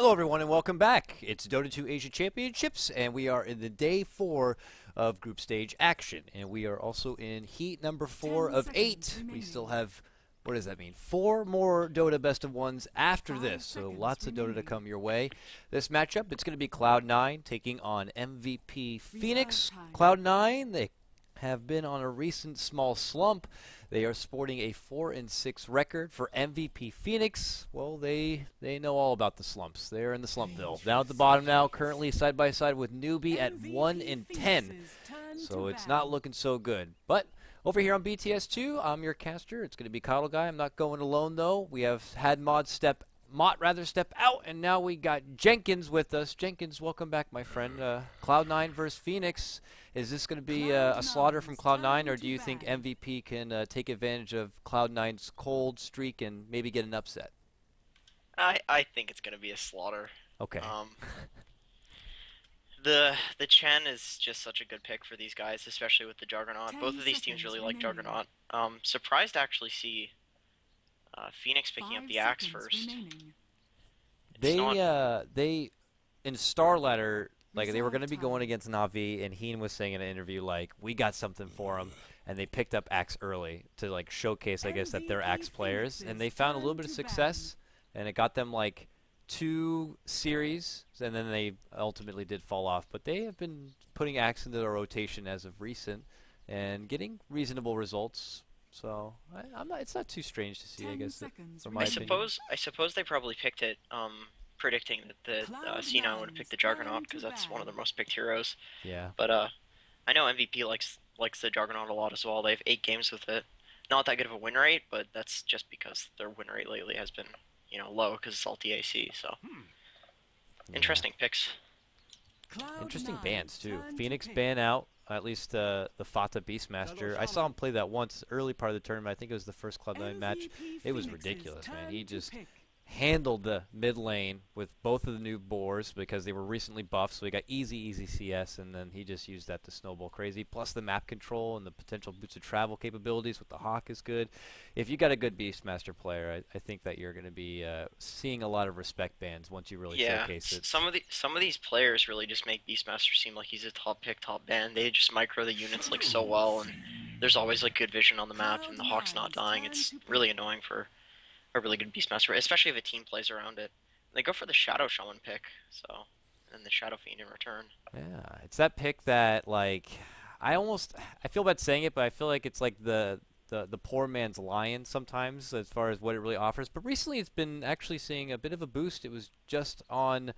Hello everyone and welcome back. It's Dota 2 Asia Championships and we are in the day 4 of group stage action. And we are also in heat number 4 of 8. We still have, what does that mean? 4 more Dota best of ones after this. So lots of Dota to come your way. This matchup, it's going to be Cloud9 taking on MVP.Phoenix. Cloud9, they have been on a recent small slump. They are sporting a 4-6 record. For MVP.Phoenix, well, they know all about the slumps. They're in the slumpville. Down at the bottom now, currently side by side with Newbie at 1-10. So it's not looking so good. But over here on BTS2, I'm your caster. It's going to be KotLGuy. I'm not going alone though. We have had Mott step out, and now we got Jenkins with us. Jenkins, welcome back, my friend. Cloud9 versus Phoenix. Is this going to be a slaughter from Cloud9, or do you think MVP can take advantage of Cloud9's cold streak and maybe get an upset? I think it's going to be a slaughter. Okay. The Chen is just such a good pick for these guys, especially with the Juggernaut. Both of these teams really like Juggernaut. Surprised to actually see Phoenix picking up the axe first. They in Star Ladder, like, they were going to be going against Na'Vi, and Heen was saying in an interview, like, we got something for them, and they picked up axe early to, like, showcase, I guess, that they're axe players, and they found a little bit of success, and it got them, like, 2 series, and then they ultimately did fall off, but they have been putting axe into their rotation as of recent, and getting reasonable results. So it's not too strange to see, I guess. From my opinion. I suppose they probably picked it, predicting that the C9 would have picked the Juggernaut because that's one of their most picked heroes. Yeah. But I know MVP likes the Juggernaut a lot as well. They have 8 games with it. Not that good of a win rate, but that's just because their win rate lately has been, low because it's all TAC. So interesting picks. Interesting bans too. Phoenix ban out. At least the Fata Beastmaster. I saw him play that once, early part of the tournament. I think it was the first Cloud9 match. It was ridiculous, man. He just handled the mid lane with both of the new boars because they were recently buffed, so he got easy CS, and then he just used that to snowball crazy. Plus the map control and the potential boots of travel capabilities with the Hawk is good. If you got a good Beastmaster player, I think that you're going to be seeing a lot of respect bans once you really showcase it. Some of these players really just make Beastmaster seem like he's a top pick, top ban. They just micro the units like so well, and there's always like good vision on the map, and the Hawk's not dying. It's really annoying for a really good Beastmaster, especially if a team plays around it. They go for the Shadow Shaman pick, and the Shadow Fiend in return. Yeah, it's that pick that, like, I feel bad saying it, but I feel like it's like the poor man's lion sometimes as far as what it really offers. But recently it's been actually seeing a bit of a boost. It was just on,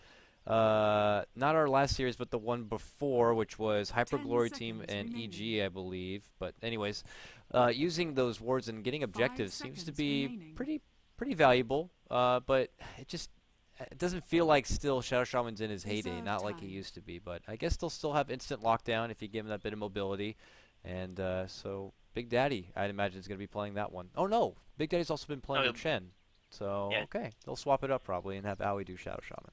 not our last series, but the one before, which was Hyper Glory Team and EG, I believe. But anyways, using those wards and getting objectives seems to be pretty valuable, but it doesn't feel like still Shadow Shaman's in his heyday, not like he used to be. But I guess they'll still have instant lockdown if you give him that bit of mobility. And so Big Daddy, I'd imagine, is going to be playing that one. Oh no, Big Daddy's also been playing with Chen. So yeah. Okay, they'll swap it up probably and have Aoi do Shadow Shaman.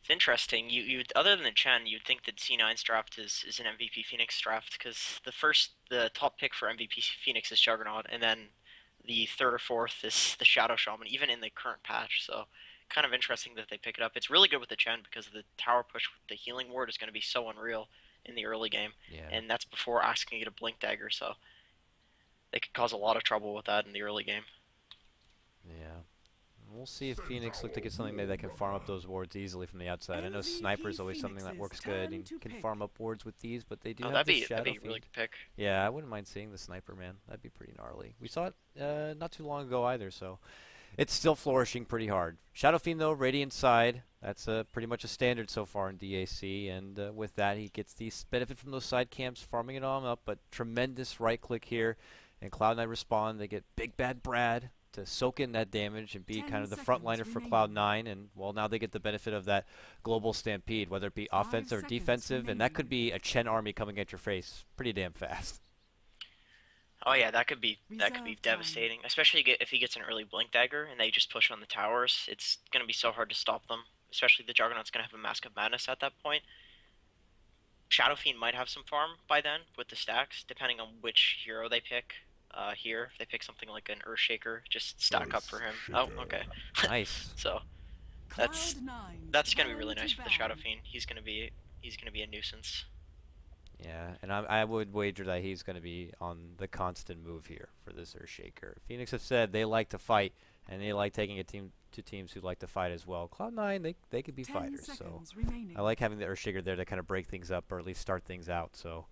It's interesting. You other than the Chen, you'd think that C9's draft is an MVP.Phoenix draft because the top pick for MVP.Phoenix is Juggernaut, and then the 3rd or 4th is the Shadow Shaman, even in the current patch. So kind of interesting that they pick it up. It's really good with the Chen because the tower push with the healing ward is going to be so unreal in the early game. Yeah. And that's before asking you to blink dagger, so they could cause a lot of trouble with that in the early game. Yeah. We'll see if Phoenix look to get something maybe that can farm up those wards easily from the outside. I know Sniper is always something that works good and can farm up wards with these, but they do have the Shadow that'd be a Fiend. really good pick. Yeah, I wouldn't mind seeing the Sniper, man. That'd be pretty gnarly. We saw it not too long ago either, so it's still flourishing pretty hard. Shadow Fiend, though, Radiant side. That's pretty much a standard so far in DAC, and with that, he gets the benefit from those side camps, farming it on up, but tremendous right-click here, and Cloud9 respond. They get Big Bad Brad to soak in that damage and be kind of the frontliner for Cloud9, and well, now they get the benefit of that global stampede, whether it be offensive or defensive, and that could be a Chen army coming at your face pretty damn fast. Oh yeah, that could be devastating, especially if he gets an early blink dagger and they just push on the towers. It's going to be so hard to stop them, especially the Juggernaut's going to have a Mask of Madness at that point. Shadow Fiend might have some farm by then with the stacks, depending on which hero they pick. Here, if they pick something like an Earthshaker, just stack up for him. Oh, okay. Nice. So That's gonna be really nice for the Shadow Fiend. He's gonna be a nuisance. Yeah, and I would wager that he's going to be on the constant move here for this Earthshaker. Phoenix have said they like to fight, and they like taking a team to teams who like to fight as well. Cloud9, they could be fighters, so I like having the Earthshaker there to kind of break things up or at least start things out. So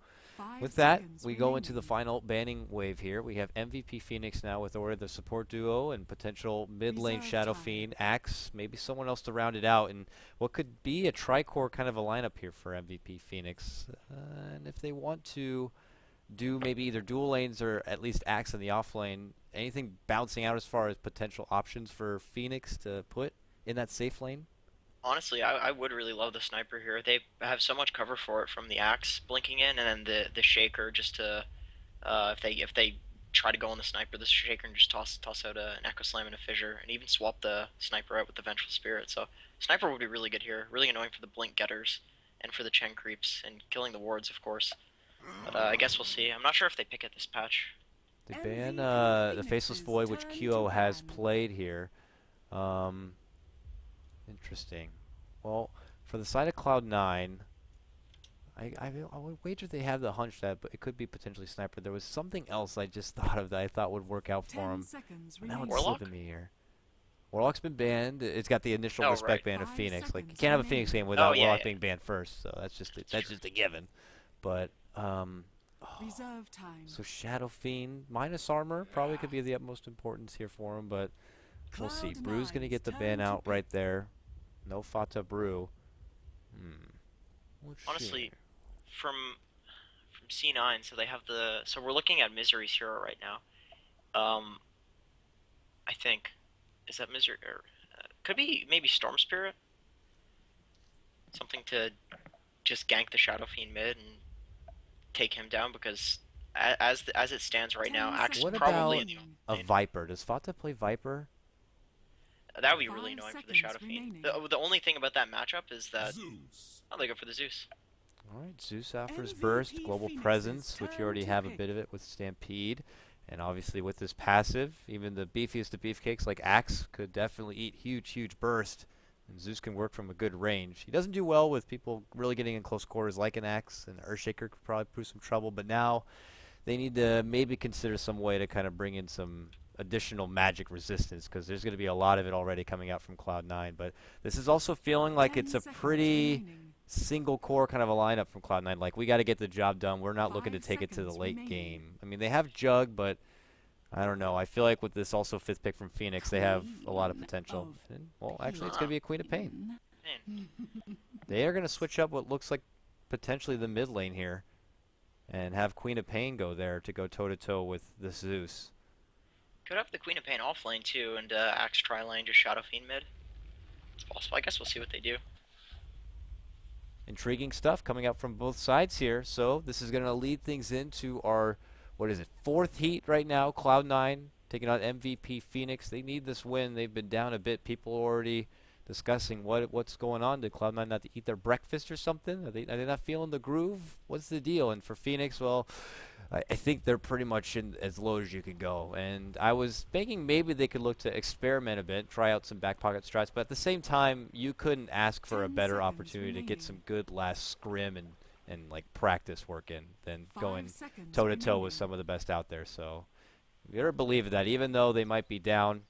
with that, we go into the final banning wave here. We have MVP.Phoenix now with Aura, the support duo, and potential mid lane Shadow Fiend, Axe, maybe someone else to round it out, and what could be a tri-core kind of a lineup here for MVP.Phoenix. And if they want to do maybe either dual lanes or at least Axe in the off lane, anything bouncing out as far as potential options for Phoenix to put in that safe lane? Honestly, I would really love the sniper here. They have so much cover for it from the axe blinking in, and then the shaker just to if they try to go on the sniper, the shaker and just toss out an echo slam and a fissure, and even swap the sniper out with the vengeful spirit. So sniper would be really good here. Really annoying for the blink getters and for the Chen creeps and killing the wards, of course. But I guess we'll see. I'm not sure if they pick it this patch. They ban the Faceless Void, which QO has played here. Interesting. Well, for the side of Cloud9, I would wager they have the hunch that but it could be potentially Sniper. There was something else I just thought of that I thought would work out for him. That one's slipping me here. Warlock's been banned. It's got the initial respect ban of Phoenix. Like, you can't have a Phoenix game without Warlock being banned first, so that's just a given. But so Shadow Fiend minus armor probably could be the utmost importance here for him, but we'll see. Brew's gonna get the ban out right there. No Fata Brew. Honestly, from C9, so they have so we're looking at Misery's hero right now. I think is that Misery or could be maybe Storm Spirit. Something to just gank the Shadow Fiend mid and take him down, because as it stands right now, Axe is probably in the a Viper. Does Fata play Viper? That would be really annoying for the Shadow Fiend. The only thing about that matchup is that they go for the Zeus. Alright, Zeus offers Burst, Global Presence, which you already have a bit of it with Stampede. And obviously with this passive, even the beefiest of beefcakes like Axe could definitely eat huge burst. And Zeus can work from a good range. He doesn't do well with people really getting in close quarters like an Axe, and Earthshaker could probably prove some trouble, but now they need to maybe consider some way to kind of bring in some additional magic resistance, because there's going to be a lot of it already coming out from Cloud9. But this is also feeling like it's a pretty single core kind of a lineup from Cloud9. Like, we got to get the job done. We're not looking to take it to the late game. I mean, they have Jug, but I don't know. I feel like with this also 5th pick from Phoenix, they have a lot of potential. And, well, actually, it's going to be a Queen of Pain. They are going to switch up what looks like potentially the mid lane here and have Queen of Pain go there to go toe-to-toe with the Zeus. Could have the Queen of Pain off lane too, and Axe tri lane, just Shadow Fiend mid. It's possible. I guess we'll see what they do. Intriguing stuff coming out from both sides here. So this is going to lead things into our, what is it, 4th heat right now. Cloud9 taking on MVP.Phoenix. They need this win. They've been down a bit. People already discussing what's going on. Did Cloud9 not to eat their breakfast or something? Are they not feeling the groove? What's the deal? And for Phoenix, well, I think they're pretty much in as low as you can go. And I was thinking maybe they could look to experiment a bit, try out some back pocket strats, but at the same time, you couldn't ask for a better opportunity to get some good last scrim and like practice work in than going toe-to-toe with some of the best out there. So you better believe that even though they might be down,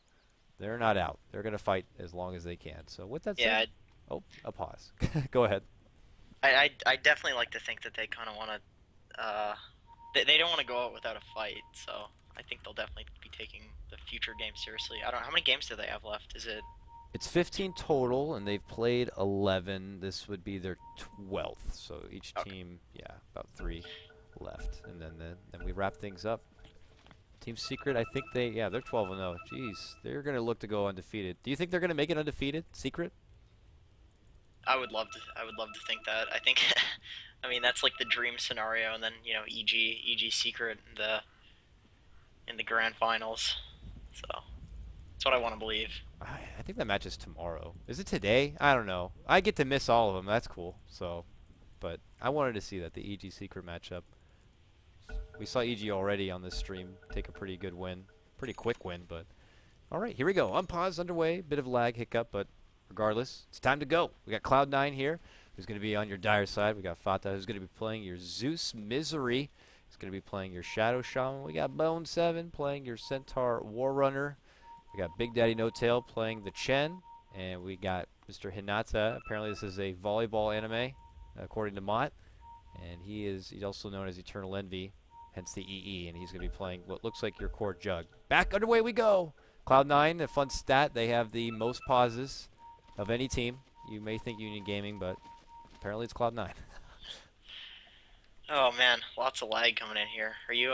they're not out. They're going to fight as long as they can. So with that said, oh, a pause. Go ahead. I definitely like to think that they kind of want to... They don't want to go out without a fight, so I think they'll definitely be taking the future game seriously. I don't know, how many games do they have left? Is it... It's 15 total, and they've played 11. This would be their 12th, so each team, yeah, about 3 left. And then we wrap things up. Team Secret, I think they're 12-0. Jeez, they're going to look to go undefeated. Do you think they're going to make it undefeated, Secret? I would love to think that. I think... I mean, that's like the dream scenario, and then, you know, EG Secret in the grand finals. So that's what I want to believe. I think that match is tomorrow. Is it today? I don't know. I get to miss all of them. That's cool. So, but I wanted to see that, the EG Secret matchup. We saw EG already on this stream take a pretty good win, pretty quick win. But all right, here we go. Unpause underway. Bit of lag hiccup, but regardless, it's time to go. We got Cloud9 here, who's going to be on your Dire side. We got Fata, who's going to be playing your Zeus Misery. He's going to be playing your Shadow Shaman. We got Bone7 playing your Centaur Warrunner. We got Big Daddy No Tail playing the Chen. And we got Mr. Hinata. Apparently this is a volleyball anime, according to Mott. And he's also known as Eternal Envy, hence the EE. And he's going to be playing what looks like your core Jug. Back underway we go. Cloud9, a fun stat. They have the most pauses of any team. You may think Union Gaming, but apparently it's Cloud9. Oh man, lots of lag coming in here. Are you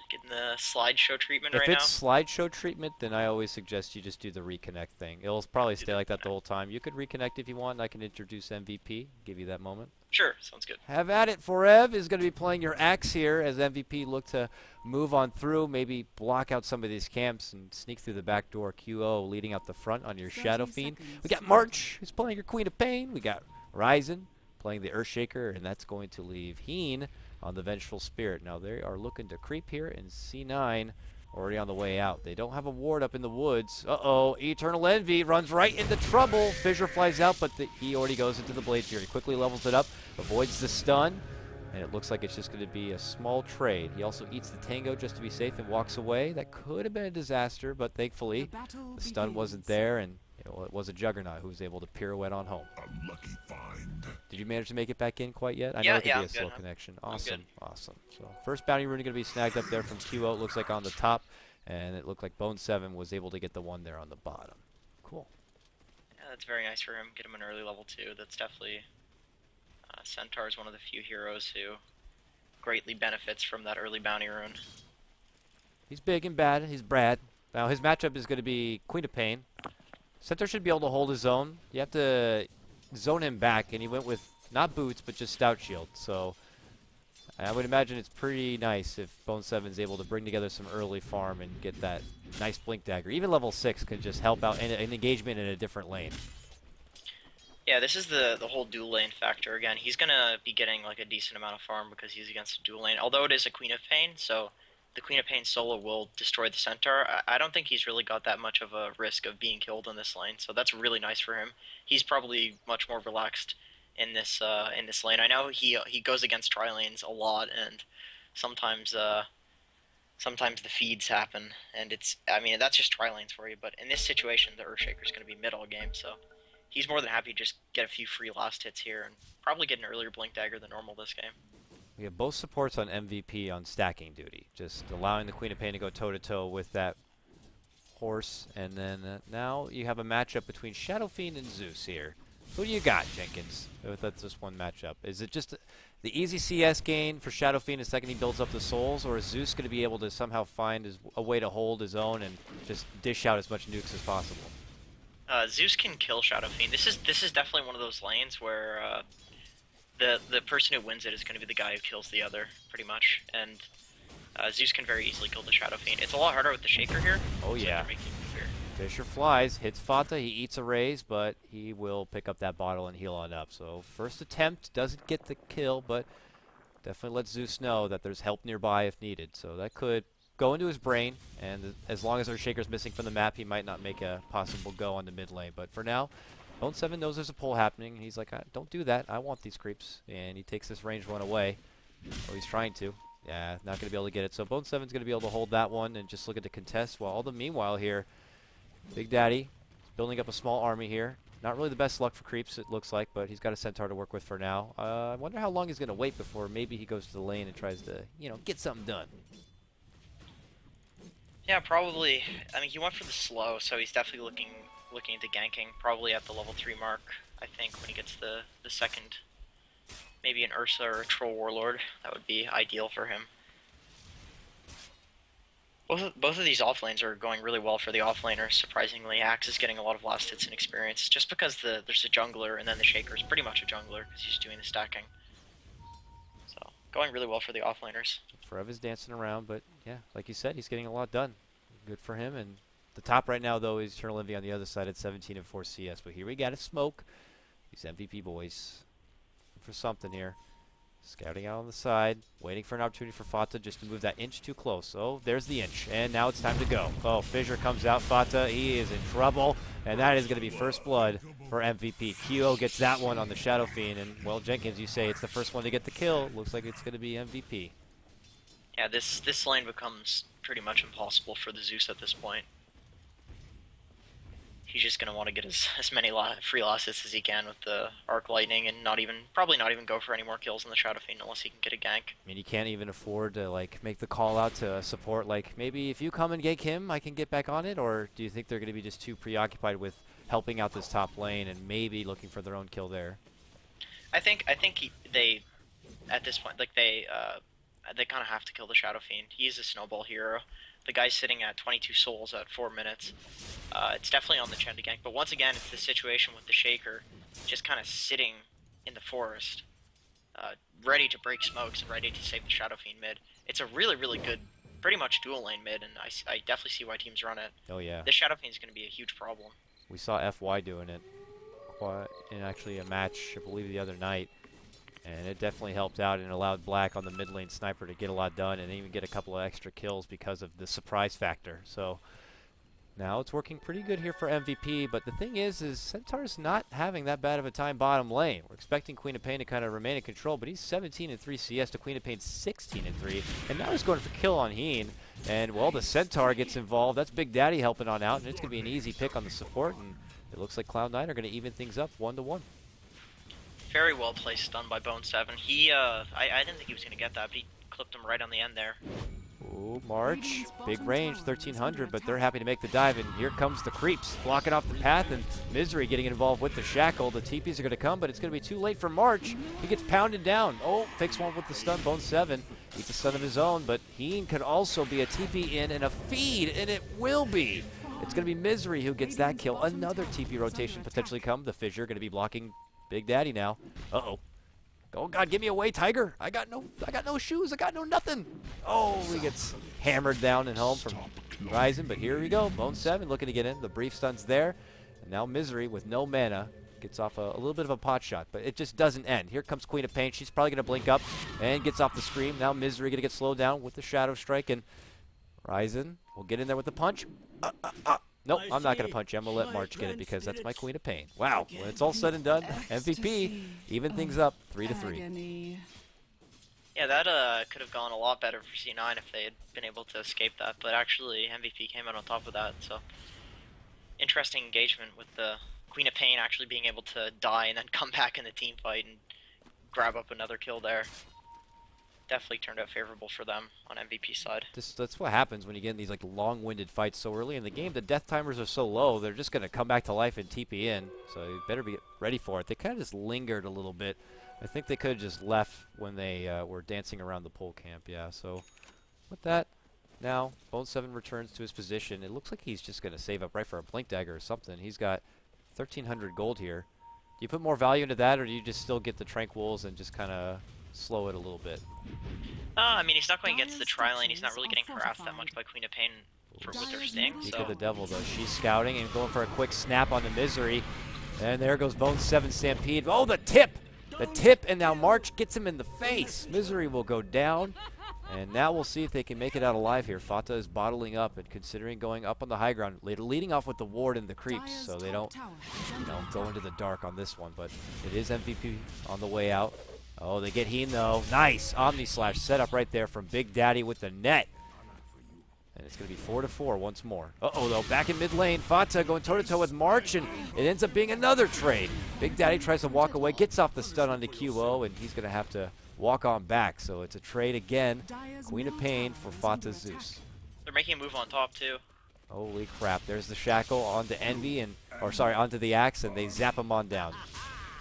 getting the slideshow treatment right now? If it's slideshow treatment, then I always suggest you just do the reconnect thing. It'll probably stay like that the whole time. You could reconnect if you want, and I can introduce MVP, give you that moment. Sure, sounds good. Have at it. Forev is going to be playing your Axe here as MVP look to move on through, maybe block out some of these camps and sneak through the back door. QO leading out the front on your Shadow Fiend. We got March, who's playing your Queen of Pain. We got Ryzen playing the Earthshaker, and that's going to leave Heen on the Vengeful Spirit. Now they are looking to creep here, and C9 already on the way out. They don't have a ward up in the woods. Uh-oh, Eternal Envy runs right into trouble. Fissure flies out, but he already goes into the Blade Fury. Quickly levels it up, avoids the stun, and it looks like it's just going to be a small trade. He also eats the Tango just to be safe and walks away. That could have been a disaster, but thankfully the stun wasn't there, and it was a Juggernaut who was able to pirouette on home. A lucky find. Did you manage to make it back in quite yet? I Yeah, know it could yeah, be a I'm slow good. connection. Awesome, awesome. So first bounty rune going to be snagged up there from QO. It looks like on the top, and it looked like Bone7 was able to get the one there on the bottom. Cool. Yeah, that's very nice for him. Get him an early level 2. That's definitely... Centaur is one of the few heroes who greatly benefits from that early bounty rune. He's big and bad. He's Brad. Now his matchup is going to be Queen of Pain. Centaur should be able to hold his own. You have to zone him back, and he went with not boots, but just Stout Shield. So I would imagine it's pretty nice if Bone7 is able to bring together some early farm and get that nice Blink Dagger. Even level 6 could just help out in an engagement in a different lane. Yeah, this is the whole dual lane factor. Again, he's going to be getting like a decent amount of farm because he's against a dual lane. Although it is a Queen of Pain, so the Queen of Pain solo will destroy the Centaur. I don't think he's really got that much of a risk of being killed in this lane, so that's really nice for him. He's probably much more relaxed in this lane. I know he goes against tri lanes a lot, and sometimes the feeds happen, and that's just tri lanes for you. But in this situation, the Earthshaker is going to be mid all game, so he's more than happy to just get a few free last hits here and probably get an earlier Blink Dagger than normal this game. We have both supports on MVP on stacking duty, just allowing the Queen of Pain to go toe-to-toe with that horse. And then now you have a matchup between Shadow Fiend and Zeus here. Who do you got, Jenkins, with this one matchup? Is it just the easy CS gain for Shadow Fiend the second he builds up the souls, or is Zeus going to be able to somehow find a way to hold his own and just dish out as much nukes as possible? Zeus can kill Shadow Fiend. This is definitely one of those lanes where the person who wins it is going to be the guy who kills the other, pretty much. And Zeus can very easily kill the Shadow Fiend. It's a lot harder with the Shaker here. Oh yeah. Fissure flies, hits Fata, he eats a raise, but he will pick up that bottle and heal on up. So first attempt, doesn't get the kill, but definitely lets Zeus know that there's help nearby if needed. So that could go into his brain, and as long as our Shaker's missing from the map, he might not make a possible go on the mid lane. But for now, Bone7 knows there's a pull happening, and he's like, don't do that, I want these creeps. And he takes this range one away. Oh, he's trying to. Yeah, not going to be able to get it. So Bone7's going to be able to hold that one and just look at the contest. While all the meanwhile here, Big Daddy is building up a small army here. Not really the best luck for creeps, it looks like, but he's got a Centaur to work with for now. I wonder how long he's going to wait before maybe he goes to the lane and tries to, get something done. Yeah, probably. I mean, he went for the slow, so he's definitely looking into ganking, probably at the level 3 mark, I think, when he gets the second. Maybe an Ursa or a Troll Warlord. That would be ideal for him. Both of these offlanes are going really well for the offlaners, surprisingly. Axe is getting a lot of last hits and experience, just because there's a jungler, and then the Shaker is pretty much a jungler, because he's doing the stacking. So, going really well for the offlaners. Forev is dancing around, but yeah, like you said, he's getting a lot done. Good for him. And the top right now, though, is Eternal Envy on the other side at 17 and 4 CS. But here we got a smoke. These MVP boys for something here. Scouting out on the side, waiting for an opportunity for Fata just to move that inch too close. Oh, there's the inch, and now it's time to go. Oh, Fissure comes out. Fata, he is in trouble, and that is going to be first blood for MVP. Kyo gets that one on the Shadow Fiend, and, well, Jenkins, you say it's the first one to get the kill. Looks like it's going to be MVP. Yeah, this lane becomes pretty much impossible for the Zeus at this point. He's just going to want to get as many free losses as he can with the Arc Lightning and probably not even go for any more kills on the Shadow Fiend unless he can get a gank. I mean, you can't even afford to, like, make the call out to support, like, maybe if you come and gank him, I can get back on it, or do you think they're going to be just too preoccupied with helping out this top lane and maybe looking for their own kill there? I think they, at this point, like, they kind of have to kill the Shadow Fiend. He is a snowball hero. The guy's sitting at 22 souls at 4 minutes. It's definitely on the Chen to gank, but once again, it's the situation with the Shaker just kind of sitting in the forest, ready to break smokes and ready to save the Shadow Fiend mid. It's a really, really good, pretty much dual lane mid, and I definitely see why teams run it. Oh, yeah. This Shadow Fiend is going to be a huge problem. We saw FY doing it in actually a match, I believe, the other night. And it definitely helped out and allowed Black on the mid lane sniper to get a lot done and even get a couple of extra kills because of the surprise factor. So now it's working pretty good here for MVP, but the thing is Centaur's not having that bad of a time bottom lane. We're expecting Queen of Pain to kind of remain in control, but he's 17-3 CS to Queen of Pain 16-3, and now he's going for kill on Heen. And, well, the Centaur gets involved. That's Big Daddy helping on out, and it's going to be an easy pick on the support, and it looks like Cloud9 are going to even things up 1-1. Very well placed stun by Bone 7. He, I didn't think he was going to get that, but he clipped him right on the end there. Ooh, March. Big range, 1300, but they're happy to make the dive, and here comes the creeps, blocking off the path, and Misery getting involved with the shackle. The TPs are going to come, but it's going to be too late for March. He gets pounded down. Oh, fakes one with the stun. Bone 7 eats a stun of his own, but Heen could also be a TP in and a feed, and it will be. It's going to be Misery who gets that kill. Another TP rotation potentially come. The Fissure going to be blocking Big Daddy now. Uh-oh. Oh, God, give me away, Tiger. I got no shoes. I got no nothing. Oh, he gets hammered down and home from Ryzen, but here we go. Bone 7 looking to get in. The brief stun's there. And now Misery with no mana gets off a little bit of a pot shot, but it just doesn't end. Here comes Queen of Pain. She's probably going to blink up and gets off the scream. Now Misery going to get slowed down with the Shadow Strike, and Ryzen will get in there with the punch. Nope, I'm not going to punch you. I'm going to let March get it because that's my Queen of Pain. Wow, when it's all said and done, MVP, even things up 3-3. Yeah, that could have gone a lot better for C9 if they had been able to escape that, but actually MVP came out on top of that, so interesting engagement with the Queen of Pain actually being able to die and then come back in the team fight and grab up another kill there. Definitely turned out favorable for them on MVP side. That's what happens when you get in these like long-winded fights so early in the game. The death timers are so low, they're just going to come back to life and TP in, so you better be ready for it. They kind of just lingered a little bit. I think they could have just left when they were dancing around the pole camp, yeah. So with that, now Bone 7 returns to his position. It looks like he's just going to save up right for a Blink Dagger or something. He's got 1,300 gold here. Do you put more value into that, or do you just still get the Tranquils and just kind of slow it a little bit? I mean, he's not going against the tri-lane. He's not really getting harassed that much by Queen of Pain with her sting. Peek of the Devil, though. She's scouting and going for a quick snap on the Misery. And there goes Bone 7 Stampede. Oh, the tip! The tip, and now March gets him in the face. Misery will go down. And now we'll see if they can make it out alive here. Fata is bottling up and considering going up on the high ground. Leading off with the ward and the creeps, so they don't go into the dark on this one. But it is MVP on the way out. Oh, they get Heen, though. Nice. Omni Slash set up right there from Big Daddy with the net. And it's going to be 4-4 once more. Uh-oh, though. Back in mid lane. Fata going toe-to-toe with March, and it ends up being another trade. Big Daddy tries to walk away, gets off the stun onto QO, and he's going to have to walk on back. So it's a trade again. Queen of Pain for Fata Zeus. They're making a move on top, too. Holy crap. There's the shackle onto Envy, onto the Axe, and they zap him on down.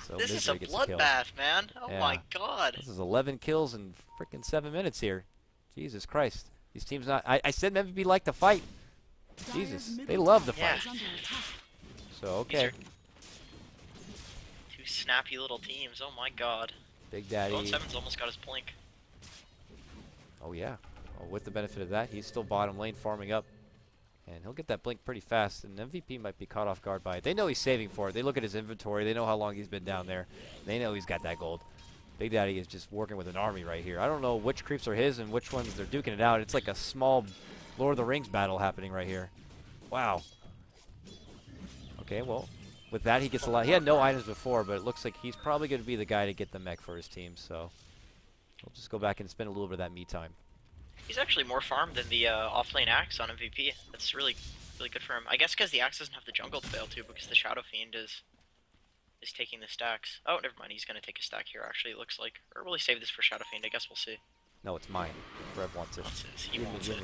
So this is a bloodbath, man. Oh my God. This is 11 kills in freaking 7 minutes here. Jesus Christ. These teams not. I said MVP like to fight. Jesus. They love to fight. Yeah. So, okay. Two snappy little teams. Oh my God. Big Daddy. Bone 7's almost got his blink. Oh, yeah. Well, with the benefit of that, he's still bottom lane farming up. And he'll get that blink pretty fast, and MVP might be caught off guard by it. They know he's saving for it. They look at his inventory. They know how long he's been down there. They know he's got that gold. Big Daddy is just working with an army right here. I don't know which creeps are his and which ones they're duking it out. It's like a small Lord of the Rings battle happening right here. Wow. Okay, well, with that he gets a lot. He had no items before, but it looks like he's probably going to be the guy to get the mech for his team. So we'll just go back and spend a little bit of that me time. He's actually more farmed than the off-lane Axe on MVP. That's really good for him. I guess because the Axe doesn't have the jungle to fail to, because the Shadow Fiend is taking the stacks. Oh, never mind. He's going to take a stack here, actually, it looks like. Or will he save this for Shadow Fiend? I guess we'll see. No, it's mine. Rev wants it. He wants it.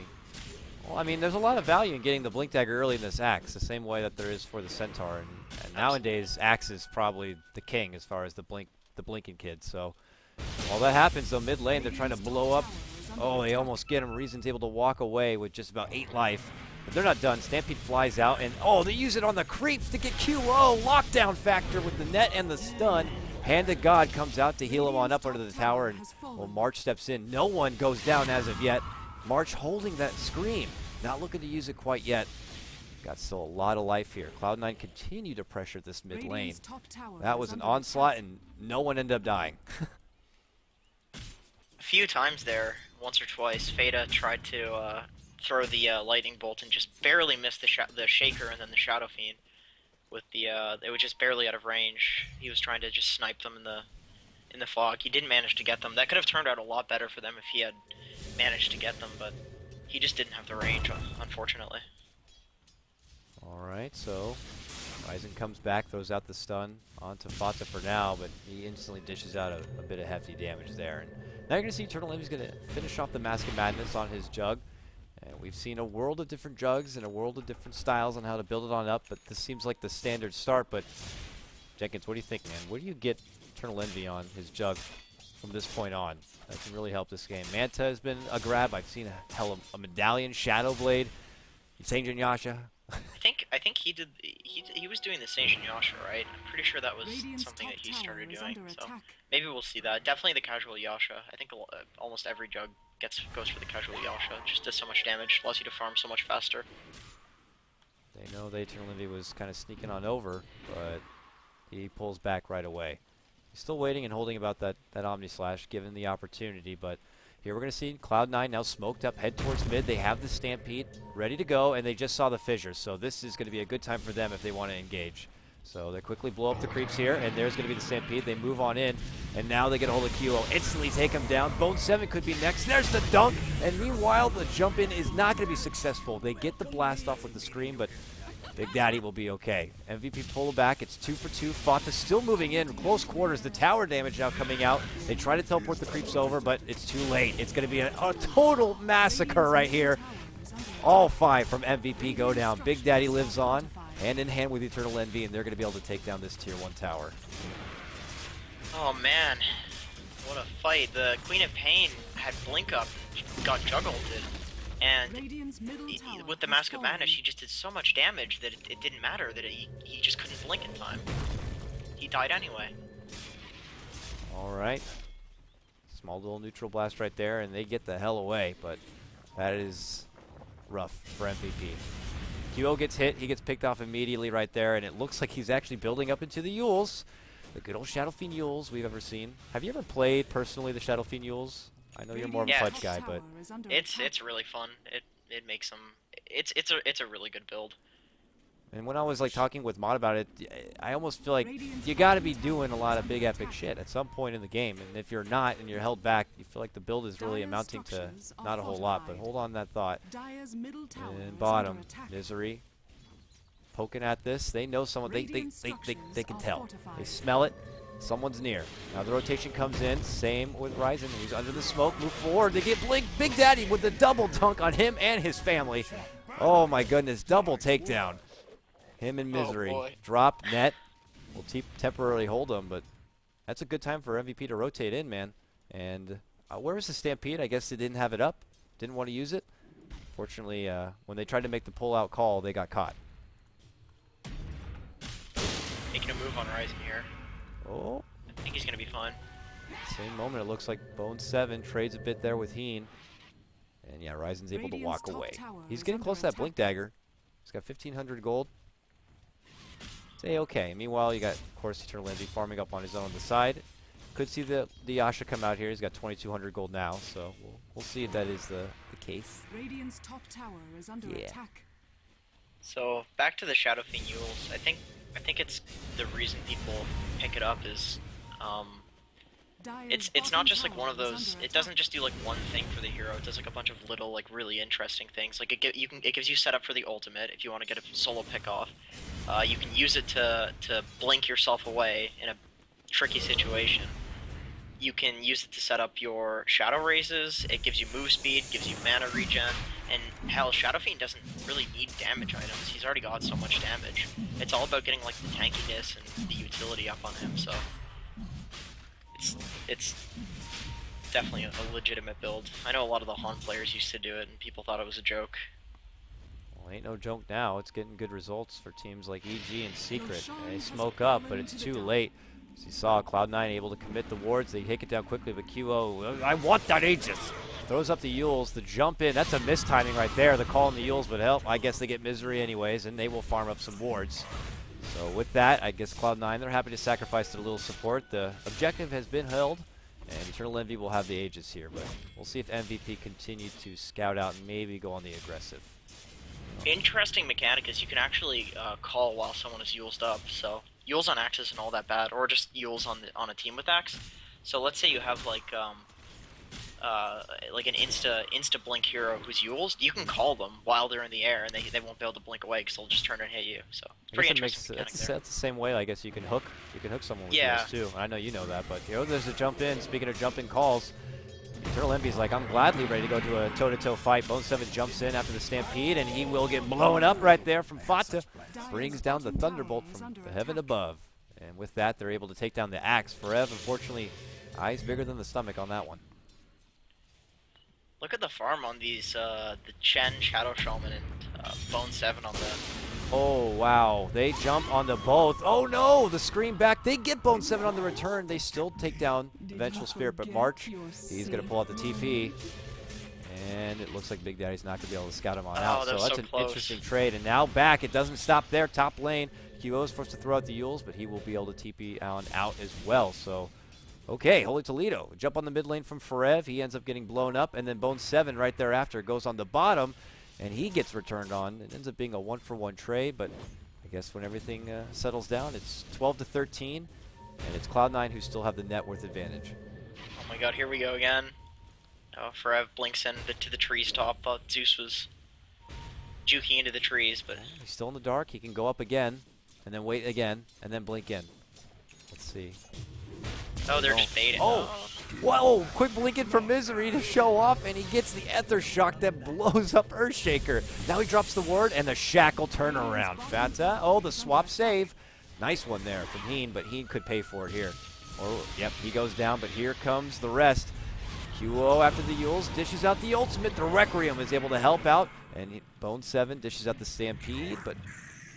Well, I mean, there's a lot of value in getting the Blink Dagger early in this Axe, the same way that there is for the Centaur. And nowadays, Axe is probably the king as far as the blinking kids. So, while that happens, though, mid lane, they're trying to blow up. Oh, they almost get him. Reason's able to walk away with just about 8 life. But they're not done. Stampede flies out, and oh, they use it on the creeps to get QO. Lockdown factor with the net and the stun. Hand of God comes out to heal him on up under the tower, and well, March steps in. No one goes down as of yet. March holding that scream. Not looking to use it quite yet. Got still a lot of life here. Cloud9 continue to pressure this mid lane. That was an onslaught, and no one ended up dying. A few times there, once or twice, Fada tried to throw the lightning bolt and just barely missed the shaker and then the Shadow Fiend. With the it was just barely out of range. He was trying to just snipe them in the fog. He didn't manage to get them. That could have turned out a lot better for them if he had managed to get them, but he just didn't have the range, unfortunately. Alright, so Ryzen comes back, throws out the stun onto Fata for now, but he instantly dishes out a bit of hefty damage there. And now you're going to see Eternal Envy's going to finish off the Mask of Madness on his Jug. And we've seen a world of different Jugs and a world of different styles on how to build it on up, but this seems like the standard start. But Jenkins, what do you think, man? Where do you get Eternal Envy on his Jug from this point on? That can really help this game. Manta has been a grab. I've seen a Medallion, Shadow Blade, Saint Yasha. I think he was doing the Saint Yasha, right? I'm pretty sure that was something that he started doing. So maybe we'll see that. Definitely the casual Yasha. I think almost every Jug goes for the casual Yasha. It just does so much damage, allows you to farm so much faster. They know the Eternal Envy was kind of sneaking on over, but he pulls back right away. He's still waiting and holding about that Omni Slash, given the opportunity, but here we're going to see Cloud9 now smoked up, head towards mid. They have the Stampede ready to go, and they just saw the fissures, so this is going to be a good time for them if they want to engage. So they quickly blow up the creeps here, and there's going to be the Stampede. They move on in, and now they get a hold of QO. Instantly take him down. Bone 7 could be next. There's the dunk, and meanwhile, the jump in is not going to be successful. They get the blast off with the scream, but Big Daddy will be okay. MVP pull back. It's 2 for 2. Fata still moving in. Close quarters. The tower damage now coming out. They try to teleport the creeps over, but it's too late. It's going to be a total massacre right here. All 5 from MVP go down. Big Daddy lives on, hand in hand with Eternal Envy, and they're going to be able to take down this Tier 1 tower. Oh, man. What a fight. The Queen of Pain had Blink up, got juggled. And with the Mask of Madness, he just did so much damage that it didn't matter, that he just couldn't blink in time. He died anyway. Alright. Small little neutral blast right there, and they get the hell away, but that is rough for MVP. QO gets hit, he gets picked off immediately right there, and it looks like he's actually building up into the Yules. The good old Shadow Fiend Yules we've ever seen. Have you ever played, personally, the Shadow Fiend Yules? I know you're more of a Fudge guy, but it's really fun. It makes them. It's a really good build. And when I was like talking with Mod about it, I almost feel like you got to be doing a lot of big epic shit at some point in the game. And if you're not and you're held back, you feel like the build is really amounting to not a whole lot. But hold on that thought. And bottom, Misery poking at this. They know someone. They can tell. They smell it. Someone's near. Now the rotation comes in. Same with Ryzen. He's under the smoke. Move forward. They get Blink. Big Daddy with the double dunk on him and his family. Oh my goodness. Double takedown. Him and Misery. Drop net. Will temporarily hold him, but that's a good time for MVP to rotate in, man. And where was the Stampede? I guess they didn't have it up. Didn't want to use it. Fortunately, when they tried to make the pull-out call, they got caught. Making a move on Ryzen here. Oh. I think he's going to be fine. Same moment, it looks like Bone 7 trades a bit there with Heen. And yeah, Ryzen's able to walk away. He's getting close to that Blink Dagger. He's got 1,500 gold. Say okay. Meanwhile, you got, of course, Eternal Envy farming up on his own on the side. Could see the Yasha come out here. He's got 2,200 gold now, so we'll see if that is the case. Radiant's top tower is under attack. So back to the Shadow Fiend Euls. I think it's the reason people pick it up is it's not just like one of those. It doesn't just do like one thing for the hero. It does like a bunch of little like really interesting things. Like it gives you setup for the ultimate if you want to get a solo pick off. You can use it to blink yourself away in a tricky situation. You can use it to set up your shadow raises. It gives you move speed, gives you mana regen, and hell, Shadow Fiend doesn't really need damage items. He's already got so much damage. It's all about getting like the tankiness and the utility up on him. So it's definitely a legitimate build. I know a lot of the Han players used to do it, and people thought it was a joke. Well, ain't no joke now. It's getting good results for teams like EG and Secret. They smoke up, but it's too late. As you saw, Cloud9 able to commit the wards. They take it down quickly, but QO, I want that Aegis! Throws up the Euls, the jump in. That's a mistiming right there. The call on the Euls would help. I guess they get Misery anyways, and they will farm up some wards. So with that, I guess Cloud9, they're happy to sacrifice their little support. The objective has been held, and Eternal Envy will have the Aegis here, but we'll see if MVP continue to scout out and maybe go on the aggressive. Interesting mechanic is you can actually call while someone is Eulsed up. So Eul's on Axe isn't all that bad, or just Eul's on a team with Axe. So let's say you have like an insta blink hero who's Eul's. You can call them while they're in the air, and they won't be able to blink away because they'll just turn and hit you. So it's pretty interesting. That's the same way I guess you can hook someone with Eul's too. I know you know that, but there's a jump in. Speaking of jump in calls, Eternal Envy's like, I'm gladly ready to go to a toe-to-toe fight. Bone 7 jumps in after the Stampede, and he will get blown up right there from Fata. Brings down the Thunderbolt from the heaven above. And with that, they're able to take down the Axe. Forev, unfortunately, eyes bigger than the stomach on that one. Look at the farm on these, the Chen, Shadow Shaman, and Bone 7 on the... Oh, wow. They jump on the both. Oh, no! The screen back. They get Bone 7 on the return. They still take down Vengeful Spirit, but March, he's going to pull out the TP. And it looks like Big Daddy's not going to be able to scout him on out. So that's an interesting trade. And now back. It doesn't stop there. Top lane. QO is forced to throw out the Euls, but he will be able to TP on out as well. So, okay, Holy Toledo. Jump on the mid lane from Forev. He ends up getting blown up. And then Bone 7 right thereafter goes on the bottom. And he gets returned on. It ends up being a 1-for-1 trade, but I guess when everything settles down, it's 12-13, and it's Cloud9 who still have the net worth advantage. Oh my god, here we go again. Oh, Forev blinks into the trees top. Thought Zeus was juking into the trees, but... He's still in the dark. He can go up again, and then wait again, and then blink in. Let's see. Oh, they're just baiting. Oh! Whoa! Quick blinking for Misery to show off, and he gets the Ether Shock that blows up Earthshaker. Now he drops the ward, and the Shackle turnaround. Fanta, oh, the swap save. Nice one there from Heen, but Heen could pay for it here. Oh, yep, he goes down, but here comes the rest. QO after the Euls dishes out the ultimate. The Requiem is able to help out, and Bone 7 dishes out the Stampede, but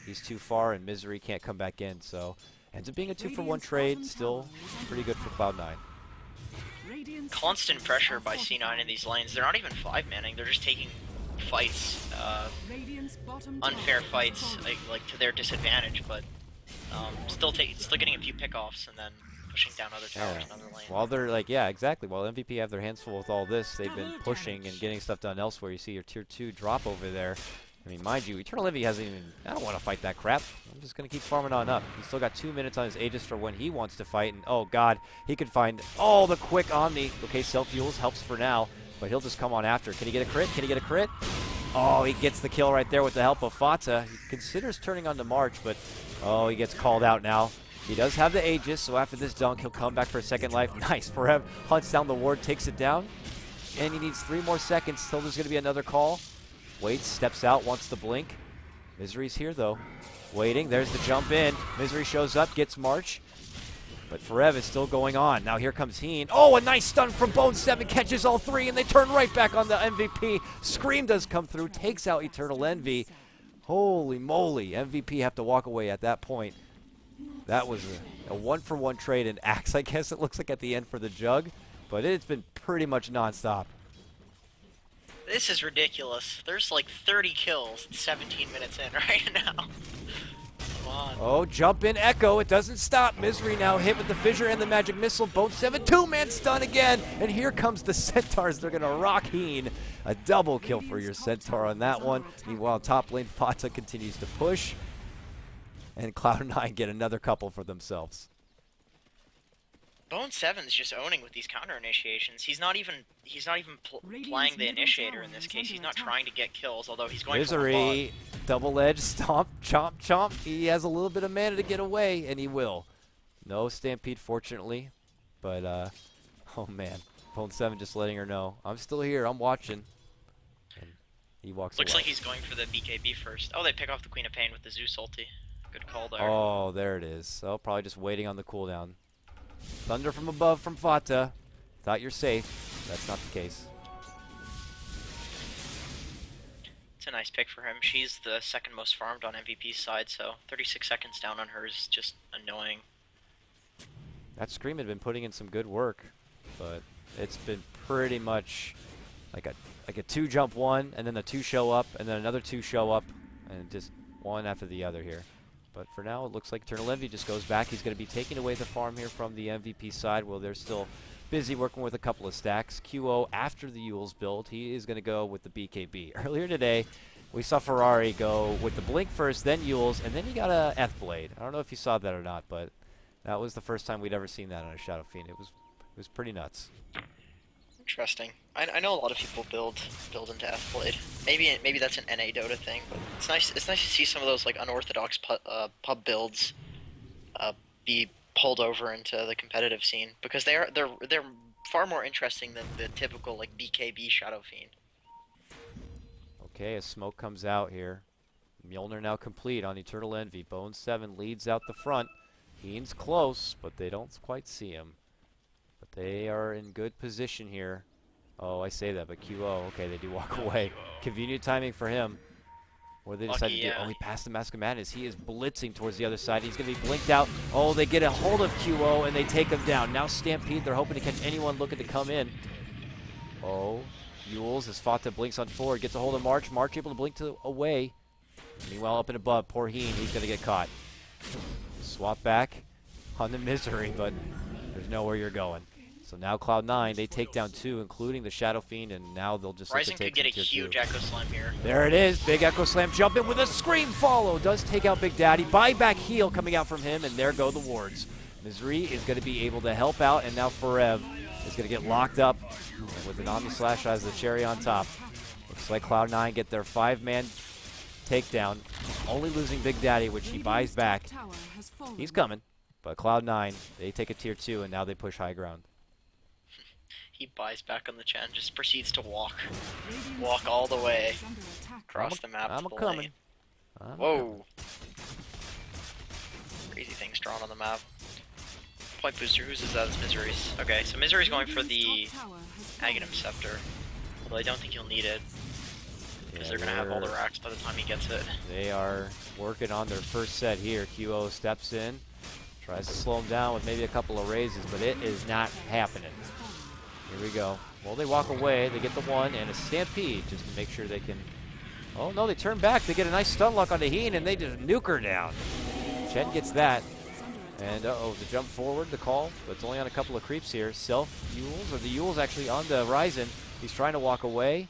he's too far, and Misery can't come back in, so ends up being a 2-for-1 trade. Still pretty good for Cloud9. Constant pressure by C9 in these lanes. They're not even 5-manning. They're just taking fights, unfair fights, like to their disadvantage, but still getting a few pickoffs and then pushing down other towers in other lanes. While they're like, yeah, exactly. While MVP have their hands full with all this, they've been pushing and getting stuff done elsewhere. You see your tier 2 drop over there. I mean, mind you, Eternal Envy hasn't even... I don't want to fight that crap. I'm just going to keep farming on up. He's still got 2 minutes on his Aegis for when he wants to fight. And, oh, God, he could find... Oh, the quick Omni. Okay, self-fuels helps for now, but he'll just come on after. Can he get a crit? Can he get a crit? Oh, he gets the kill right there with the help of Fata. He considers turning on to March, but... Oh, he gets called out now. He does have the Aegis, so after this dunk, he'll come back for a second life. Nice. Forev hunts down the ward, takes it down. And he needs 3 more seconds. Still there's going to be another call. Waits, steps out, wants to blink. Misery's here, though. Waiting. There's the jump in. Misery shows up, gets March. But Forev is still going on. Now here comes Heen. Oh, a nice stun from Bone 7. Catches all 3, and they turn right back on the MVP. Scream does come through. Takes out Eternal Envy. Holy moly. MVP have to walk away at that point. That was a 1-for-1 trade in Axe, I guess it looks like at the end for the Jug. But it's been pretty much nonstop. This is ridiculous. There's like 30 kills 17 minutes in right now. Come on. Oh, jump in Echo. It doesn't stop. Misery now hit with the fissure and the magic missile. Bone 7, two-man stun again. And here comes the Centaurs. They're going to rock Heen. A double kill for your Centaur on that one. Meanwhile, top lane, Fata continues to push. And Cloud9 get another couple for themselves. Bone 7's just owning with these counter initiations. He's not even playing the initiator in this case. He's not trying to get kills, although he's going for a Misery, double-edged stomp, chomp, chomp. He has a little bit of mana to get away, and he will. No Stampede, fortunately. But, oh man. Bone 7 just letting her know. I'm still here. I'm watching. And he walks Looks away. like he's going for the BKB first. Oh, they pick off the Queen of Pain with the Zeus ulti. Good call there. Oh, there it is. Oh, probably just waiting on the cooldown. Thunder from above from Fata. Thought you're safe. That's not the case. It's a nice pick for him. She's the second most farmed on MVP's side, so 36 seconds down on her is just annoying. That Scream had been putting in some good work, but it's been pretty much like a 2-jump one, and then the 2 show up, and then another 2 show up, and just one after the other here. But for now, it looks like Eternal Envy just goes back. He's going to be taking away the farm here from the MVP side. Well, they're still busy working with a couple of stacks. QO, after the Yules build, he is going to go with the BKB. Earlier today, we saw Ferrari go with the Blink first, then Yules, and then he got a F-Blade. I don't know if you saw that or not, but that was the first time we'd ever seen that on a Shadow Fiend. It was pretty nuts. Interesting. I know a lot of people build into F-Blade. Maybe that's an NA Dota thing, but it's nice. It's nice to see some of those like unorthodox pub builds be pulled over into the competitive scene, because they're far more interesting than the typical like BKB Shadow Fiend. Okay, a smoke comes out here. Mjolnir now complete on Eternal Envy. Bone 7 leads out the front. Heen's close, but they don't quite see him. But they are in good position here. Oh, I say that, but QO, okay, they do walk away. Convenient timing for him. What do they decide to do? Oh, he passed the Mask of Madness. He is blitzing towards the other side. He's going to be blinked out. Oh, they get a hold of QO, and they take him down. Now Stampede, they're hoping to catch anyone looking to come in. Oh, Yules, as Fata blinks on forward, gets a hold of March. March able to blink away. Meanwhile, up and above, poor Heen, he's going to get caught. Swap back on the Misery, but there's nowhere you're going. So now Cloud9, they take down 2, including the Shadow Fiend, and now they'll just Ryzen could get a huge Echo Slam here. There it is. Big Echo Slam jumping with a Scream follow. Does take out Big Daddy. Buyback heal coming out from him, and there go the wards. Misery is going to be able to help out, and now Forev is going to get locked up with an Omni Slash as the cherry on top. Looks like Cloud9 get their 5-man takedown, only losing Big Daddy, which he buys back. He's coming, but Cloud9, they take a tier 2, and now they push high ground. He buys back on the Chen, just proceeds to walk all the way across the map to the lane. Whoa! Crazy things drawn on the map. Point booster, whose is that? It's Misery's. Okay, so Misery's going for the Aghanim Scepter, although I don't think he'll need it, because they're going to have all the racks by the time he gets it. They are working on their first set here. QO steps in, tries to slow him down with maybe a couple of raises, but it is not happening. Here we go. Well, they walk away. They get the 1 and a Stampede just to make sure they can... Oh, no, they turn back. They get a nice stun lock on the Heen, and they just nuke her down. Chen gets that. And, uh-oh, the jump forward, the call, but it's only on a couple of creeps here. Self-Yules, or the Yules actually on the Ryzen. He's trying to walk away,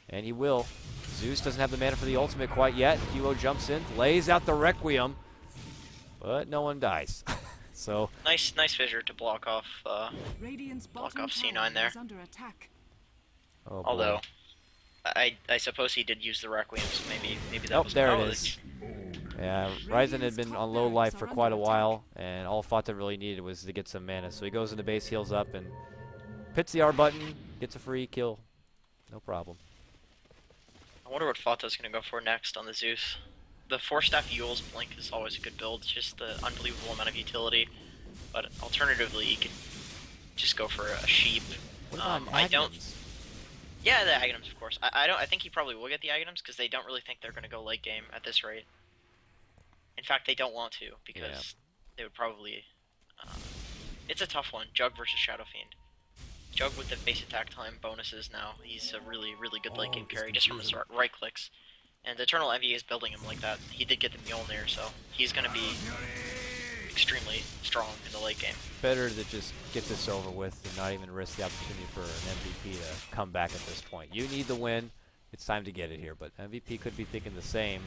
and he will. Zeus doesn't have the mana for the ultimate quite yet. QO jumps in, lays out the Requiem, but no one dies. So nice fissure to block off C9 there. Oh, although I suppose he did use the Requiem, so maybe that was there it is. Yeah, Ryzen had been on low life for quite a while, and all Fata really needed was to get some mana. So he goes into base, heals up, and hits the R button, gets a free kill. No problem. I wonder what Fata's going to go for next on the Zeus. The 4-staff Yules Blink is always a good build. It's just the unbelievable amount of utility. But alternatively, you could just go for a Sheep. I don't. Yeah, the Aghanims, of course. I think he probably will get the Aghanims because they don't really think they're going to go late game at this rate. In fact, they don't want to because they would probably. It's a tough one. Jug versus Shadow Fiend. Jug with the base attack time bonuses now. He's a really good late game carry just from his right clicks. And Eternal Envy is building him like that. He did get the Mjolnir, so he's going to be extremely strong in the late game. Better to just get this over with and not even risk the opportunity for an MVP to come back at this point. You need the win. It's time to get it here, but MVP could be thinking the same.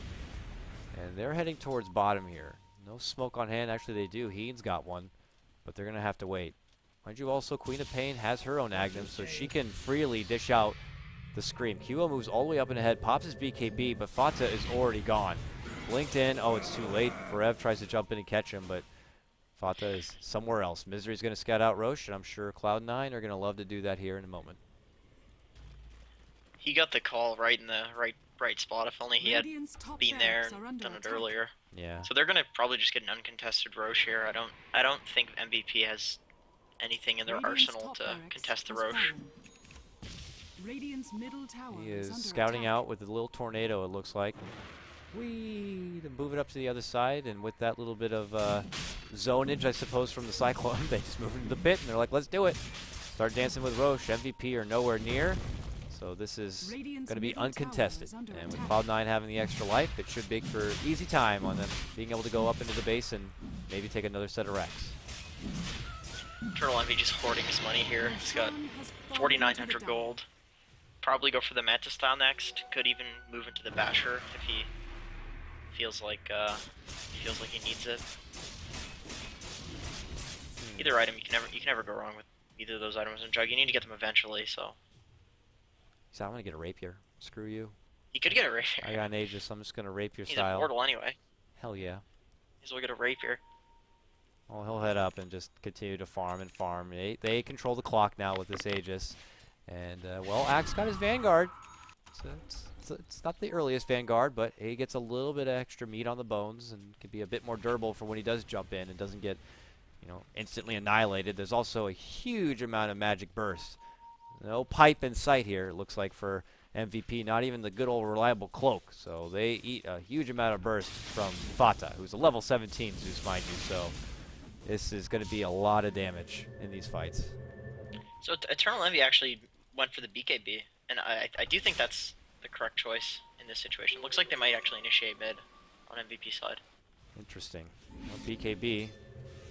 And they're heading towards bottom here. No smoke on hand. Actually, they do. Heen's got one, but they're going to have to wait. Mind you, also, Queen of Pain has her own Aghanim, so she can freely dish out the Scream. QO moves all the way up and ahead, pops his BKB, but Fata is already gone. Blinked in. Oh, it's too late. Forev tries to jump in and catch him, but Fata is somewhere else. Misery's going to scout out Roche, and I'm sure Cloud9 are going to love to do that here in a moment. He got the call right in the right spot. If only he had been there and done it earlier. Yeah. So they're going to probably just get an uncontested Roche here. I don't think MVP has anything in their arsenal to contest the Roche. He is scouting out with a little tornado, it looks like. To move it up to the other side, and with that little bit of zonage, I suppose, from the Cyclone, they just move into the pit, and they're like, let's do it. Start dancing with Roche. MVP are nowhere near, so this is going to be uncontested. And with Cloud9 having the extra life, it should make for easy time on them being able to go up into the base and maybe take another set of racks. Eternal Envy just hoarding his money here. He's got 4,900 gold. Probably go for the Manta style next. Could even move into the Basher if he feels like he needs it. Either item you can never go wrong with either of those items in Jug. You need to get them eventually, so. So I'm gonna get a rapier. Screw you. You could get a rapier. I got an Aegis, so I'm just gonna rapier He's style. He's immortal anyway. Hell yeah. He's will get a rapier. Well, he'll head up and just continue to farm and farm. They control the clock now with this Aegis. And, well, Axe got his Vanguard. So it's not the earliest Vanguard, but he gets a little bit of extra meat on the bones and can be a bit more durable for when he does jump in and doesn't get, instantly annihilated. There's also a huge amount of magic burst. No pipe in sight here, it looks like, for MVP. Not even the good old reliable cloak. So they eat a huge amount of burst from Fata, who's a level 17 Zeus, mind you. So this is going to be a lot of damage in these fights. So Eternal Envy actually went for the BKB, and I do think that's the correct choice in this situation. Looks like they might actually initiate mid on MVP side. Interesting. Well, BKB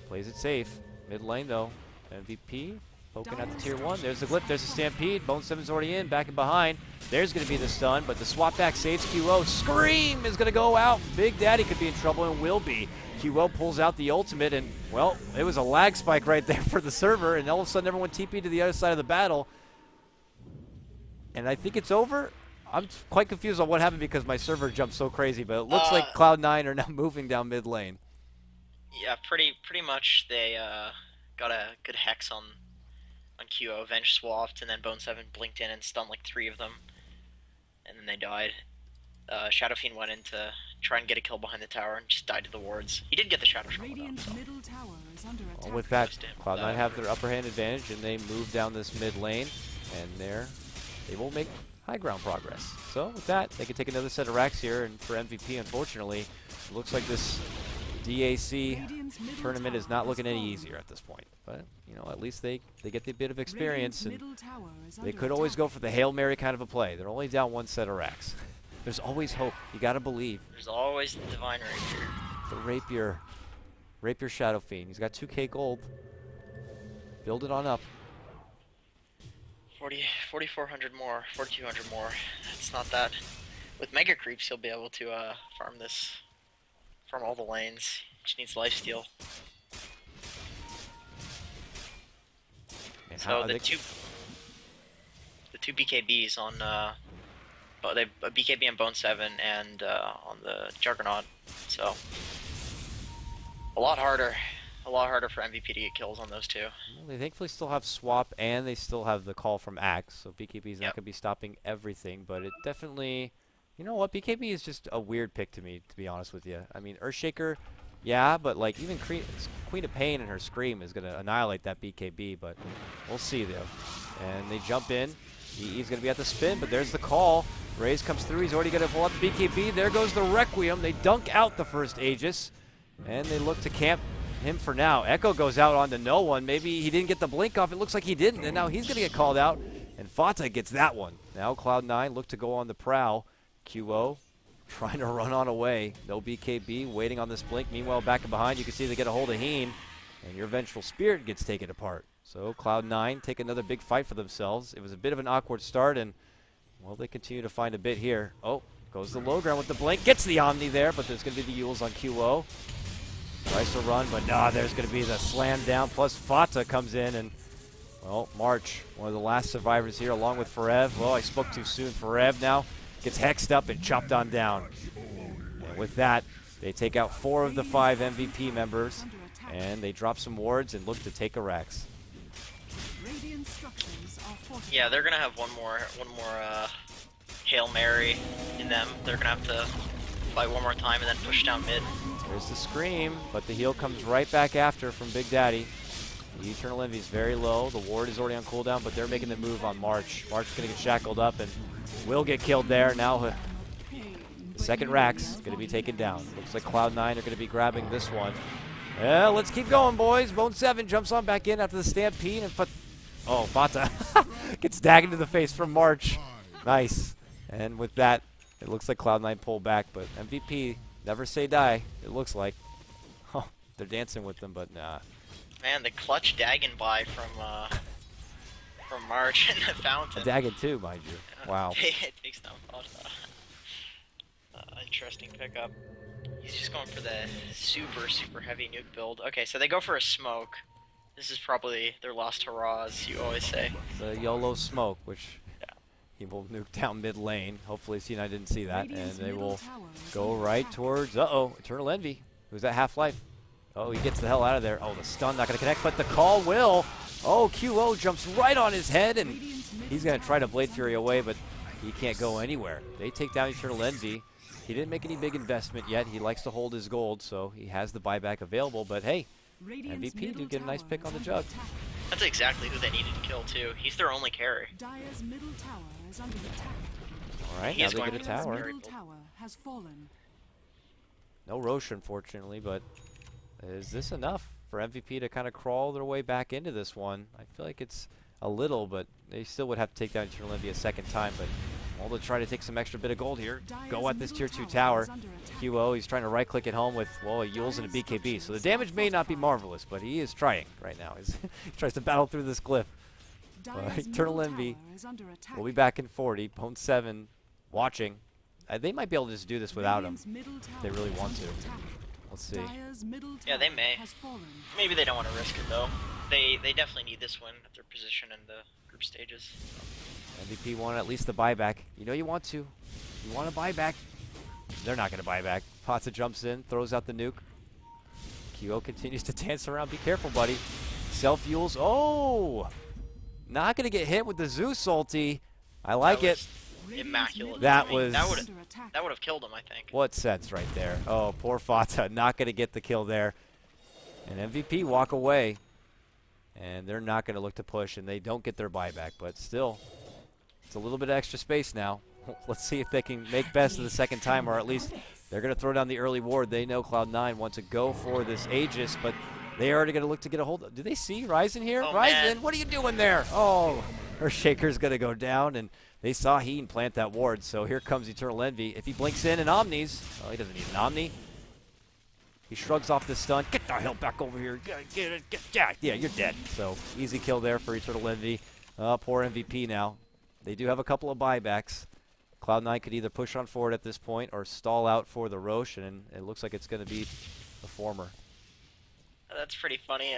plays it safe. Mid lane though. MVP poking at the tier 1. There's the Glyph, there's the Stampede. Bone 7's already in, back and behind. There's going to be the stun, but the swap back saves QO. Scream is going to go out. Big Daddy could be in trouble and will be. QO pulls out the ultimate, and, well, it was a lag spike right there for the server, and all of a sudden everyone TP'd to the other side of the battle. And I think it's over. I'm quite confused on what happened because my server jumped so crazy, but it looks like Cloud9 are now moving down mid lane. Yeah, pretty much they got a good hex on QO. Venge swapped, and then Bone 7 blinked in and stunned like 3 of them. And then they died. Shadow Fiend went in to try and get a kill behind the tower and just died to the wards. He did get the Shadow Shovel though, so. Well, with that, Cloud9 have their upper hand advantage, and they move down this mid lane, and they will make high ground progress. So with that, they can take another set of racks here, and for MVP, unfortunately, it looks like this DAC tournament is not looking any easier at this point. But, at least they get the bit of experience, and they could always go for the Hail Mary kind of a play. They're only down 1 set of racks. There's always hope. You gotta believe. There's always the Divine Rapier. The Rapier Shadow Fiend. He's got 2k gold. Build it on up. 4,400 more, 4,200 more. It's not that. With Mega Creeps, he'll be able to farm all the lanes. Just needs lifesteal. So the two BKBs on they a BKB on Bone 7 and on the Juggernaut. So a lot harder for MVP to get kills on those two. Well, they thankfully still have swap, and they still have the call from Axe, so BKB is not going to be stopping everything, but it definitely, you know what, BKB is just a weird pick to me, to be honest with you. I mean, Earthshaker, yeah, but like even Queen of Pain and her Scream is going to annihilate that BKB, but we'll see though. And they jump in. He's going to be at the spin, but there's the call. Raze comes through. He's already going to pull out the BKB. There goes the Requiem. They dunk out the first Aegis, and they look to camp him for now. Echo goes out onto no one. Maybe he didn't get the blink off. It looks like he didn't, and now he's going to get called out, and Fata gets that one. Now Cloud9 look to go on the prowl. QO trying to run on away. No BKB, waiting on this blink. Meanwhile, back and behind, you can see they get a hold of Heen, and your Vengeful Spirit gets taken apart. So Cloud9 take another big fight for themselves. It was a bit of an awkward start, and, well, they continue to find a bit here. Oh, goes the low ground with the blink. Gets the Omni there, but there's going to be the Yules on QO. Tries to run, but nah, there's going to be the slam down, plus Fata comes in, and, well, March, one of the last survivors here, along with Forev. Well, I spoke too soon. Forev now gets hexed up and chopped on down. And with that, they take out 4 of the 5 MVP members, and they drop some wards and look to take a Rax. Yeah, they're gonna have one more Hail Mary in them. They're gonna have to fight one more time and then push down mid. There's the scream, but the heal comes right back after from Big Daddy. The Eternal Envy is very low. The ward is already on cooldown, but they're making the move on March. March is gonna get shackled up and will get killed there. Now the second Rax gonna be taken down. Looks like Cloud9 are gonna be grabbing this one. Yeah, let's keep going, boys. Bone7 jumps on back in after the stampede, and Fata gets dagged to the face from March. Nice. And with that, it looks like Cloud9 pull back, but MVP, never say die, it looks like. Oh, they're dancing with them, but nah. Man, the clutch Dagon buy from March in the fountain. A Dagon too, mind you. Wow. It takes down Fata. Interesting pickup. He's just going for the super heavy nuke build. Okay, so they go for a smoke. This is probably their last hurrah, as you always say. The YOLO smoke, which he will nuke down mid lane. Hopefully C9 didn't see that, and they will go right towards, Eternal Envy, who's at half-life. Oh, he gets the hell out of there. Oh, the stun not going to connect, but the call will. Oh, QO jumps right on his head, and he's going to try to Blade Fury away, but he can't go anywhere. They take down Eternal Envy. He didn't make any big investment yet. He likes to hold his gold, so he has the buyback available. But hey, MVP do get a nice pick on the jug. That's exactly who they needed to kill too. He's their only carry. Alright, now they get a tower. No Roche, unfortunately, but is this enough for MVP to kind of crawl their way back into this one? I feel like it's a little, but they still would have to take down Eternal Envy a second time. But all to try to take some extra bit of gold here. Go at this tier 2 tower. QO, he's trying to right-click it home with, well, a Yules and a BKB. So the damage may not be marvelous, but he is trying right now. He tries to battle through this glyph. Eternal Envy will be back in 40. Bone7 watching. They might be able to just do this without him if they really want to. Let's see. Yeah, they may. Maybe they don't want to risk it, though. They definitely need this win at their position in the group stages. MVP want at least the buyback. You know you want to. You want a buyback. They're not going to buy back. Fata jumps in, throws out the nuke. QO continues to dance around. Be careful, buddy. Self-Yules. Oh! Not going to get hit with the Zeus ulti. I like it. Immaculate. That would have killed him, I think. What sense right there. Oh, poor Fata. Not going to get the kill there. And MVP walk away. And they're not going to look to push, and they don't get their buyback. But still, it's a little bit of extra space now. Let's see if they can make best of the second time, or at least they're going to throw down the early ward. They know Cloud9 wants to go for this Aegis, but they are already going to look to get a hold of. Do they see Ryzen here? Oh, Ryzen, man. What are you doing there? Oh, her Shaker's going to go down, and they saw Heen plant that ward, so here comes Eternal Envy. If he blinks in and Omnis, well, he doesn't need an Omni. He shrugs off the stun. Get the hell back over here. Get it. Yeah, you're dead. So easy kill there for Eternal Envy. Poor MVP now. They do have a couple of buybacks. Cloud9 could either push on forward at this point or stall out for the Roche, and it looks like it's going to be the former. That's pretty funny.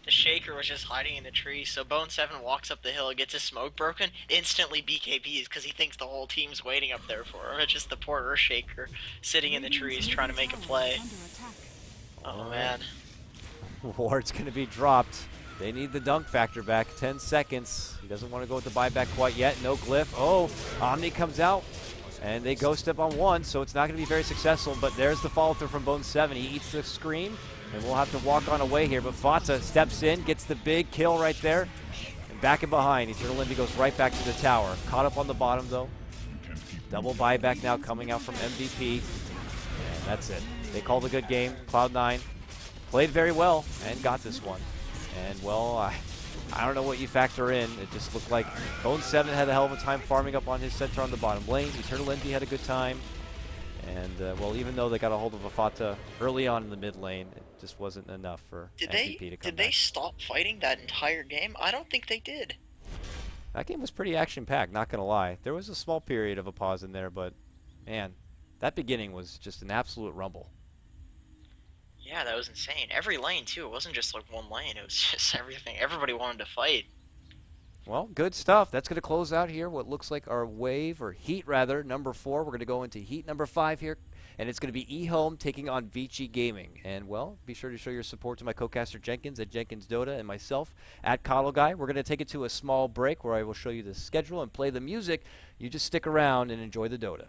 The Shaker was just hiding in the tree, so Bone7 walks up the hill, gets his smoke broken, instantly BKBs because he thinks the whole team's waiting up there for him. It's just the poor Shaker sitting in the trees trying to make a play. Oh, man. Ward's going to be dropped. They need the dunk factor back. 10 seconds. He doesn't want to go with the buyback quite yet. No glyph. Oh, Omni comes out, and they ghost up on one, so it's not going to be very successful, but there's the follow-through from Bone7. He eats the scream. And we'll have to walk on away here, but Fata steps in, gets the big kill right there, and back and behind. Eternal Envy goes right back to the tower. Caught up on the bottom, though. Double buyback now coming out from MVP, and that's it. They called a good game. Cloud9 played very well and got this one. And, well, I don't know what you factor in. It just looked like Bone7 had a hell of a time farming up on his centaur on the bottom lane. Eternal Envy had a good time. And, well, even though they got a hold of Afata early on in the mid lane, it just wasn't enough for MVP to come Did back. they stop fighting that entire game? I don't think they did. That game was pretty action-packed, not going to lie. There was a small period of a pause in there, but, man, that beginning was just an absolute rumble. Yeah, that was insane. Every lane, too. It wasn't just like one lane. It was just everything. Everybody wanted to fight. Well, good stuff. That's going to close out here what looks like our wave, or heat rather, number 4. We're going to go into heat number 5 here, and it's going to be eHome taking on Vici Gaming. And, well, be sure to show your support to my co-caster Jenkins at Jenkins Dota and myself at KotLGuy. We're going to take it to a small break where I will show you the schedule and play the music. You just stick around and enjoy the Dota.